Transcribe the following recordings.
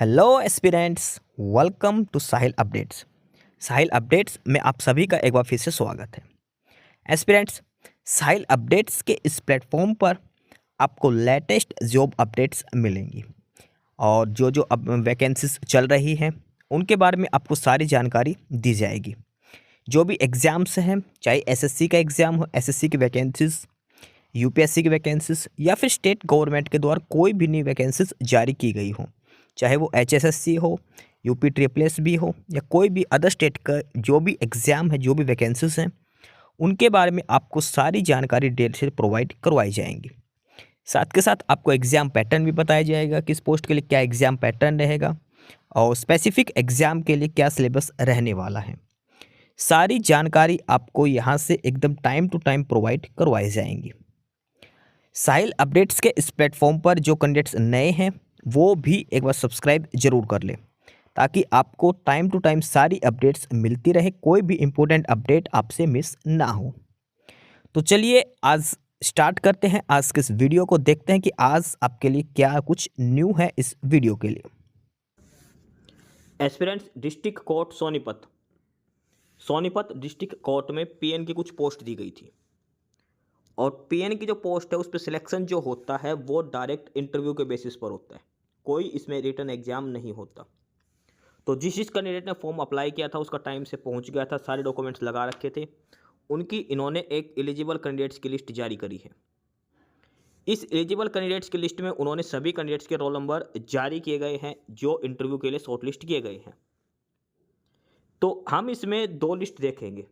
Hello aspirants, welcome to Sahil updates. Sahil updates में आप सभी का एक बार फिर से स्वागत है। एस्पिरेंट्स, साहिल अपडेट्स के इस प्लेटफॉर्म पर आपको लेटेस्ट जॉब अपडेट्स मिलेंगी और जो अब वैकेंसीज चल रही हैं उनके बारे में आपको सारी जानकारी दी जाएगी। जो भी एग्ज़ाम्स हैं, चाहे एसएससी का एग्ज़ाम हो, एसएससी की वैकेंसीज, यूपीएससी की वैकेंसीज या फिर स्टेट गवर्नमेंट के द्वारा कोई भी नई वैकेंसीज जारी की गई हो, चाहे वो एचएसएससी हो, यूपी ट्रिपल एस भी हो या कोई भी अदर स्टेट का जो भी एग्ज़ाम है, जो भी वैकेंसीज हैं, उनके बारे में आपको सारी जानकारी डिटेल से प्रोवाइड करवाई जाएंगी। साथ के साथ आपको एग्ज़ाम पैटर्न भी बताया जाएगा, किस पोस्ट के लिए क्या एग्ज़ाम पैटर्न रहेगा और स्पेसिफिक एग्ज़ाम के लिए क्या सिलेबस रहने वाला है। सारी जानकारी आपको यहाँ से एकदम टाइम टू टाइम प्रोवाइड करवाई जाएंगी। साहिल अपडेट्स के इस प्लेटफॉर्म पर जो कैंडिडेट्स नए हैं वो भी एक बार सब्सक्राइब जरूर कर लें, ताकि आपको टाइम टू टाइम सारी अपडेट्स मिलती रहे, कोई भी इम्पोर्टेंट अपडेट आपसे मिस ना हो। तो चलिए आज स्टार्ट करते हैं आज के इस वीडियो को, देखते हैं कि आज आपके लिए क्या कुछ न्यू है इस वीडियो के लिए। Aspirants district court Sonipat district court में पीएन की कुछ पोस्ट दी गई थी और पीएन की जो पोस्ट है उस पर सिलेक्शन जो होता है वो डायरेक्ट इंटरव्यू के बेसिस पर होता है, कोई इसमें रिटन एग्जाम नहीं होता। तो जिस कैंडिडेट ने फॉर्म अप्लाई किया था उसका टाइम से पहुंच गया था, सारे डॉक्यूमेंट्स लगा रखे थे, उनकी इन्होंने एक एलिजिबल कैंडिडेट्स की लिस्ट जारी करी है। इस एलिजिबल कैंडिडेट्स की लिस्ट में उन्होंने सभी कैंडिडेट्स के रोल नंबर जारी किए गए हैं जो इंटरव्यू के लिए शॉर्टलिस्ट किए गए हैं। तो हम इसमें दो लिस्ट देखेंगे।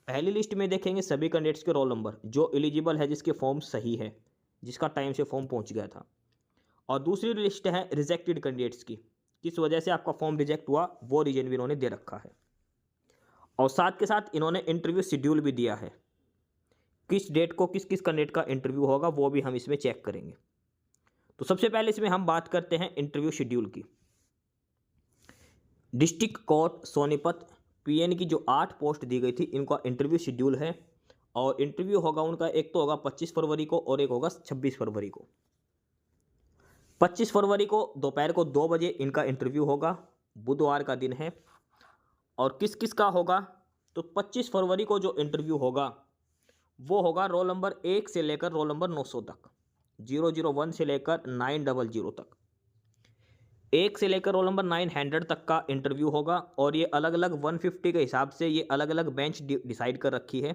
पहली लिस्ट में देखेंगे सभी कैंडिडेट्स के रोल नंबर जो एलिजिबल है, जिसके फॉर्म सही है, जिसका टाइम से फॉर्म पहुंच गया था। और दूसरी लिस्ट है रिजेक्टेड कैंडिडेट्स की, किस वजह से आपका फॉर्म रिजेक्ट हुआ वो रीजन भी इन्होंने दे रखा है। और साथ के साथ इन्होंने इंटरव्यू शेड्यूल भी दिया है, किस डेट को किस किस कैंडिडेट का इंटरव्यू होगा वो भी हम इसमें चेक करेंगे। तो सबसे पहले इसमें हम बात करते हैं इंटरव्यू शेड्यूल की। डिस्ट्रिक्ट कोर्ट सोनीपत पीएन की जो 8 पोस्ट दी गई थी इनका इंटरव्यू शेड्यूल है और इंटरव्यू होगा उनका, एक तो होगा 25 फरवरी को और एक होगा 26 फरवरी को। 25 फरवरी को दोपहर को 2 बजे इनका इंटरव्यू होगा, बुधवार का दिन है। और किस किस का होगा, तो 25 फरवरी को जो इंटरव्यू होगा वो होगा रोल नंबर 1 से लेकर रोल नंबर 900 तक, 001 से लेकर 900 तक, 1 से लेकर रोल नंबर 900 तक का इंटरव्यू होगा। और ये अलग अलग 150 के हिसाब से ये अलग अलग बेंच डिसाइड कर रखी है।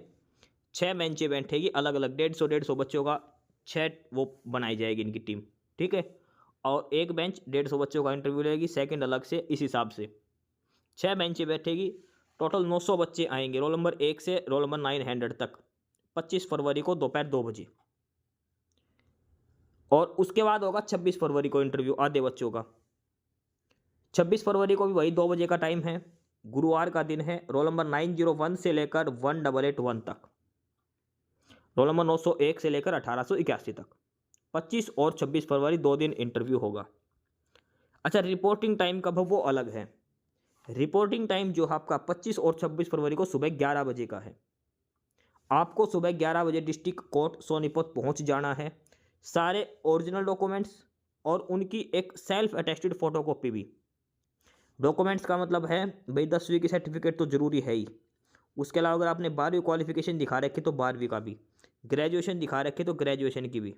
6 बेंचें बैठेगी अलग अलग, 150 बच्चों का 6 वो बनाई जाएगी इनकी टीम, ठीक है। और एक बेंच 150 बच्चों का इंटरव्यू लेगी, सेकंड अलग से, इस हिसाब से 6 बेंचें बैठेगी। टोटल 900 बच्चे आएंगे रोल नंबर 1 से रोल नंबर 900 तक, 25 फरवरी को दोपहर 2 बजे। और उसके बाद होगा 26 फरवरी को इंटरव्यू आधे बच्चों का। 26 फरवरी को भी वही 2 बजे का टाइम है, गुरुवार का दिन है, रोल नंबर 901 से लेकर 1881 तक, रोल नंबर 901 से लेकर 1881 तक। 25 और 26 फरवरी 2 दिन इंटरव्यू होगा। अच्छा, रिपोर्टिंग टाइम कब है वो अलग है। रिपोर्टिंग टाइम जो है आपका 25 और 26 फरवरी को सुबह 11 बजे का है। आपको सुबह 11 बजे डिस्ट्रिक्ट कोर्ट सोनीपत पहुंच जाना है, सारे ओरिजिनल डॉक्यूमेंट्स और उनकी एक सेल्फ अटेस्टेड फोटोकॉपी भी। डॉक्यूमेंट्स का मतलब है भाई 10वीं की सर्टिफिकेट तो ज़रूरी है ही, उसके अलावा अगर आपने 12वीं क्वालिफिकेशन दिखा रखी तो 12वीं का भी, ग्रेजुएशन दिखा रखी तो ग्रेजुएशन की भी,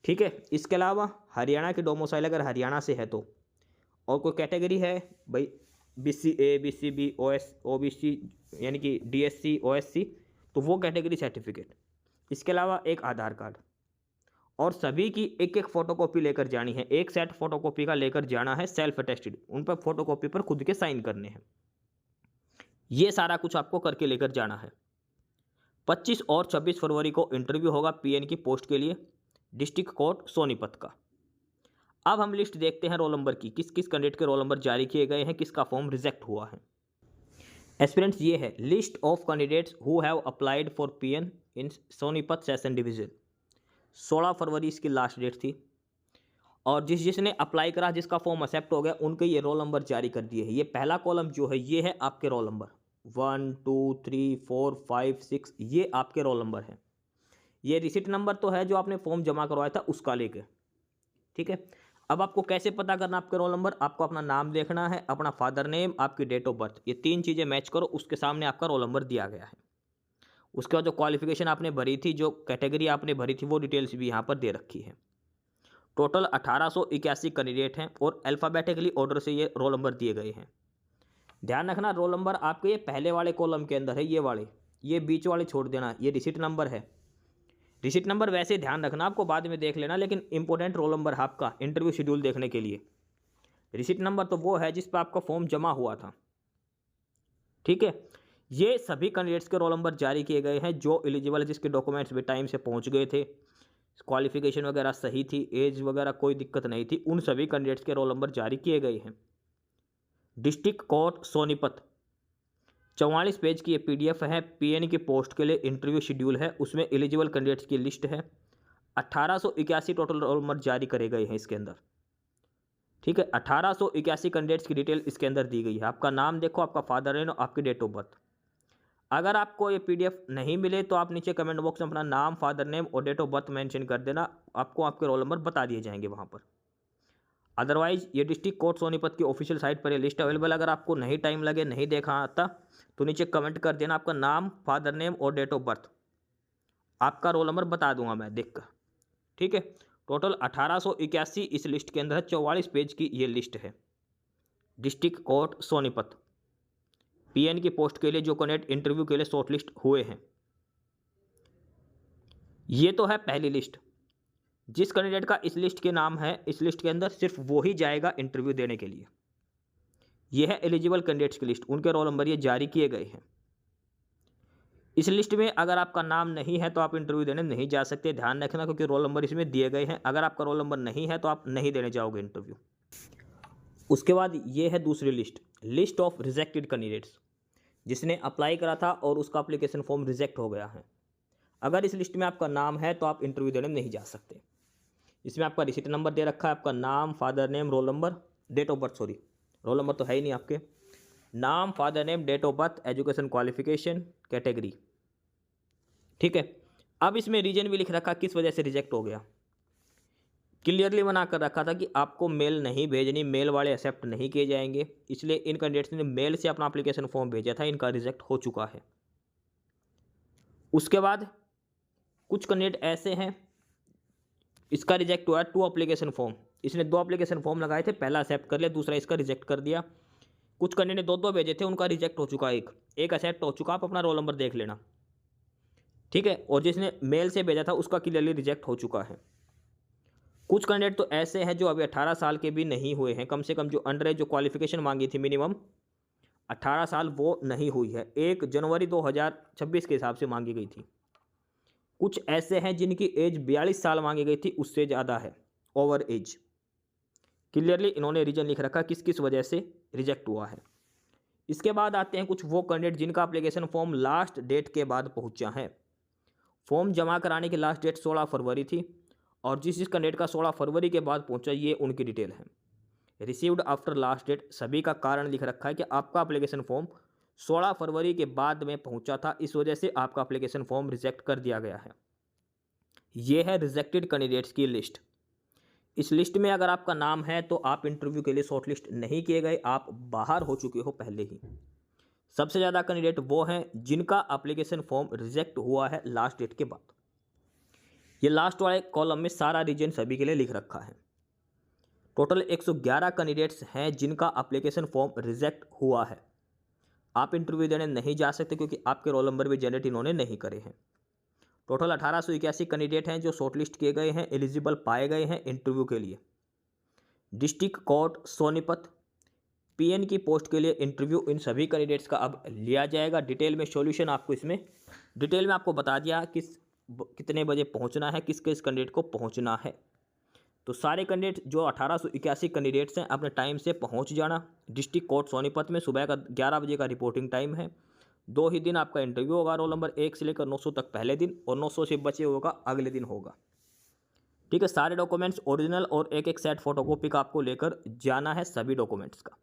ठीक है। इसके अलावा हरियाणा की डोमिसाइल अगर हरियाणा से है तो, और कोई कैटेगरी है भाई BCA BCB OS OBC यानी कि DSC OSC, तो वो कैटेगरी सर्टिफिकेट। इसके अलावा एक आधार कार्ड और सभी की एक एक फोटोकॉपी लेकर जानी है, एक सेट फोटोकॉपी का लेकर जाना है सेल्फ अटेस्टेड, उन पर फोटोकॉपी पर खुद के साइन करने हैं। ये सारा कुछ आपको करके लेकर जाना है। 25 और 26 फरवरी को इंटरव्यू होगा पीएन की पोस्ट के लिए डिस्ट्रिक्ट कोर्ट सोनीपत का। अब हम लिस्ट देखते हैं रोल नंबर की, किस किस कैंडिडेट के रोल नंबर जारी किए गए हैं, किसका फॉर्म रिजेक्ट हुआ है। एस्पिरेंट्स, ये है list of candidates who have applied for PN in Sonipat session division. 16 फरवरी इसकी लास्ट डेट थी और जिसने अप्लाई करा, जिसका फॉर्म एक्सेप्ट हो गया, उनके ये रोल नंबर जारी कर दिए हैं। ये पहला कॉलम जो है ये है आपके रोल नंबर 1 2 3 4 5 6, ये आपके रोल नंबर है। ये रिसिट नंबर तो है जो आपने फॉर्म जमा करवाया था उसका लेके, ठीक है। अब आपको कैसे पता करना आपके रोल नंबर? आपको अपना नाम देखना है, अपना फादर नेम, आपकी डेट ऑफ बर्थ, ये 3 चीज़ें मैच करो, उसके सामने आपका रोल नंबर दिया गया है। उसके बाद जो क्वालिफ़िकेशन आपने भरी थी, जो कैटेगरी आपने भरी थी, वो डिटेल्स भी यहाँ पर दे रखी है। टोटल 1881 कैंडिडेट हैं और अल्फ़ाबेटिकली ऑर्डर से ये रोल नंबर दिए गए हैं। ध्यान रखना, रोल नंबर आपके ये पहले वाले कॉलम के अंदर है, ये वाले, ये बीच वाले छोड़ देना, ये रिसीट नंबर है। रिसीट नंबर वैसे ध्यान रखना, आपको बाद में देख लेना, लेकिन इंपॉर्टेंट रोल नंबर है आपका इंटरव्यू शेड्यूल देखने के लिए। रिसीट नंबर तो वो है जिस पर आपका फॉर्म जमा हुआ था, ठीक है। ये सभी कैंडिडेट्स के रोल नंबर जारी किए गए हैं जो एलिजिबल है, जिसके डॉक्यूमेंट्स भी टाइम से पहुंच गए थे, क्वालिफिकेशन वगैरह सही थी, एज वगैरह कोई दिक्कत नहीं थी, उन सभी कैंडिडेट्स के रोल नंबर जारी किए गए हैं। डिस्ट्रिक्ट कोर्ट सोनीपत, 44 पेज की ये पीडीएफ है। पीएन की पोस्ट के लिए इंटरव्यू शेड्यूल है, उसमें एलिजिबल कैंडिडेट्स की लिस्ट है। 1881 टोटल रोल नंबर जारी करे गए हैं इसके अंदर, ठीक है। 1881 कैंडिडेट्स की डिटेल इसके अंदर दी गई है। आपका नाम देखो, आपका फादर नेम, आपकी डेट ऑफ बर्थ। अगर आपको ये पीडीएफ नहीं मिले तो आप नीचे कमेंट बॉक्स में अपना नाम, फादर नेम और डेट ऑफ बर्थ मेंशन कर देना, आपको आपके रोल नंबर बता दिए जाएंगे वहाँ पर। अदरवाइज ये डिस्ट्रिक्ट कोर्ट सोनीपत की ऑफिशियल साइट पर ये लिस्ट अवेलेबल। अगर आपको नहीं टाइम लगे, नहीं देखा आता, तो नीचे कमेंट कर देना आपका नाम, फादर नेम और डेट ऑफ बर्थ, आपका रोल नंबर बता दूंगा मैं देखकर, ठीक है। टोटल 1881 इस लिस्ट के अंदर है, 44 पेज की ये लिस्ट है। डिस्ट्रिक्ट कोर्ट सोनीपत, पीएन की पोस्ट के लिए जो कैंडिडेट इंटरव्यू के लिए शॉर्टलिस्ट हुए हैं, ये तो है पहली लिस्ट। जिस कैंडिडेट का इस लिस्ट के नाम है, इस लिस्ट के अंदर सिर्फ वो ही जाएगा इंटरव्यू देने के लिए। यह है एलिजिबल कैंडिडेट्स की लिस्ट, उनके रोल नंबर ये जारी किए गए हैं। इस लिस्ट में अगर आपका नाम नहीं है तो आप इंटरव्यू देने नहीं जा सकते, ध्यान रखना, क्योंकि रोल नंबर इसमें दिए गए हैं। अगर आपका रोल नंबर नहीं है तो आप नहीं देने जाओगे इंटरव्यू। उसके बाद ये है दूसरी list, list of rejected candidates, जिसने अप्लाई करा था और उसका अप्लीकेशन फॉर्म रिजेक्ट हो गया है। अगर इस लिस्ट में आपका नाम है तो आप इंटरव्यू देने नहीं जा सकते। इसमें आपका रिसीट नंबर दे रखा है, आपका नाम, father name, roll number, date of birth, sorry roll number तो है ही नहीं आपके, नाम, father name, date of birth, education qualification, category, ठीक है। अब इसमें रीजन भी लिख रखा किस वजह से रिजेक्ट हो गया। क्लियरली मना कर रखा था कि आपको मेल नहीं भेजनी, मेल वाले एक्सेप्ट नहीं किए जाएंगे, इसलिए इन कैंडिडेट्स ने मेल से अपना एप्लीकेशन फॉर्म भेजा था, इनका रिजेक्ट हो चुका है। उसके बाद कुछ कैंडिडेट ऐसे हैं, इसका रिजेक्ट हुआ 2 एप्लीकेशन फॉर्म, इसने 2 एप्लीकेशन फॉर्म लगाए थे, पहला एक्सेप्ट कर लिया, दूसरा इसका रिजेक्ट कर दिया। कुछ कैंडिडेट ने 2-2 भेजे थे, उनका रिजेक्ट हो चुका, एक एक्सेप्ट हो चुका, आप अपना रोल नंबर देख लेना, ठीक है। और जिसने मेल से भेजा था उसका क्लियरली रिजेक्ट हो चुका है। कुछ कैंडिडेट तो ऐसे हैं जो अभी 18 साल के भी नहीं हुए हैं, कम से कम जो अंडर एज जो क्वालिफिकेशन मांगी थी मिनिमम 18 साल, वो नहीं हुई है, 1 जनवरी 2026 के हिसाब से मांगी गई थी। कुछ ऐसे हैं जिनकी एज 42 साल मांगी गई थी, उससे ज़्यादा है ओवर एज। क्लियरली इन्होंने रीजन लिख रखा किस किस वजह से रिजेक्ट हुआ है। इसके बाद आते हैं कुछ वो कैंडिडेट जिनका एप्लीकेशन फॉर्म लास्ट डेट के बाद पहुंचा है। फॉर्म जमा कराने की लास्ट डेट 16 फरवरी थी और जिस कैंडिडेट का 16 फरवरी के बाद पहुंचा, ये उनकी डिटेल है। रिसीव्ड आफ्टर लास्ट डेट, सभी का कारण लिख रखा है कि आपका एप्लीकेशन फॉर्म 16 फरवरी के बाद में पहुंचा था, इस वजह से आपका एप्लीकेशन फॉर्म रिजेक्ट कर दिया गया है। ये है रिजेक्टेड कैंडिडेट्स की लिस्ट। इस लिस्ट में अगर आपका नाम है तो आप इंटरव्यू के लिए शॉर्टलिस्ट नहीं किए गए, आप बाहर हो चुके हो पहले ही। सबसे ज़्यादा कैंडिडेट वो हैं जिनका एप्लीकेशन फॉर्म रिजेक्ट हुआ है लास्ट डेट के बाद। ये लास्ट वाले कॉलम में सारा रीजन सभी के लिए लिख रखा है। टोटल 111 कैंडिडेट्स हैं जिनका एप्लीकेशन फॉर्म रिजेक्ट हुआ है। आप इंटरव्यू देने नहीं जा सकते क्योंकि आपके रोल नंबर भी जनरेट इन्होंने नहीं करे हैं। टोटल 1881 कैंडिडेट हैं जो शॉर्टलिस्ट किए गए हैं, एलिजिबल पाए गए हैं इंटरव्यू के लिए। डिस्ट्रिक्ट कोर्ट सोनीपत, पीएन की पोस्ट के लिए इंटरव्यू इन सभी कैंडिडेट्स का अब लिया जाएगा। डिटेल में सॉल्यूशन आपको इसमें डिटेल में आपको बता दिया कितने बजे पहुंचना है, किस किस कैंडिडेट को पहुंचना है। तो सारे कैंडिडेट जो 1881 कैंडिडेट्स हैं अपने टाइम से पहुंच जाना। डिस्ट्रिक्ट कोर्ट सोनीपत में सुबह का 11 बजे का रिपोर्टिंग टाइम है। 2 ही दिन आपका इंटरव्यू होगा, रोल नंबर 1 से लेकर 900 तक पहले दिन और 900 से बचे होगा अगले दिन होगा, ठीक है। सारे डॉक्यूमेंट्स ओरिजिनल और एक एक सेट फोटोकॉपी का आपको लेकर जाना है सभी डॉक्यूमेंट्स का।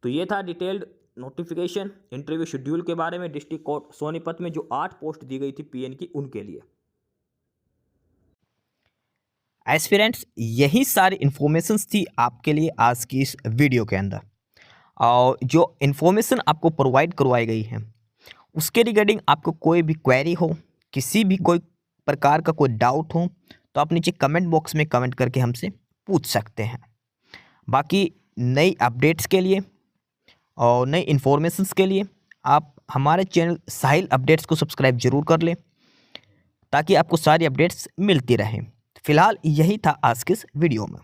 तो ये था डिटेल्ड नोटिफिकेशन इंटरव्यू शेड्यूल के बारे में डिस्ट्रिक्ट कोर्ट सोनीपत में जो 8 पोस्ट दी गई थी पीएन की, उनके लिए। एस्पिरेंट्स, यही सारी इन्फॉर्मेशंस थी आपके लिए आज की इस वीडियो के अंदर। और जो इन्फॉर्मेशन आपको प्रोवाइड करवाई गई है उसके रिगार्डिंग आपको कोई भी क्वेरी हो, किसी भी कोई प्रकार का कोई डाउट हो, तो आप नीचे कमेंट बॉक्स में कमेंट करके हमसे पूछ सकते हैं। बाकी नई अपडेट्स के लिए और नई इन्फॉर्मेशंस के लिए आप हमारे चैनल साहिल अपडेट्स को सब्सक्राइब जरूर कर लें, ताकि आपको सारी अपडेट्स मिलती रहें। फिलहाल यही था आज के इस वीडियो में।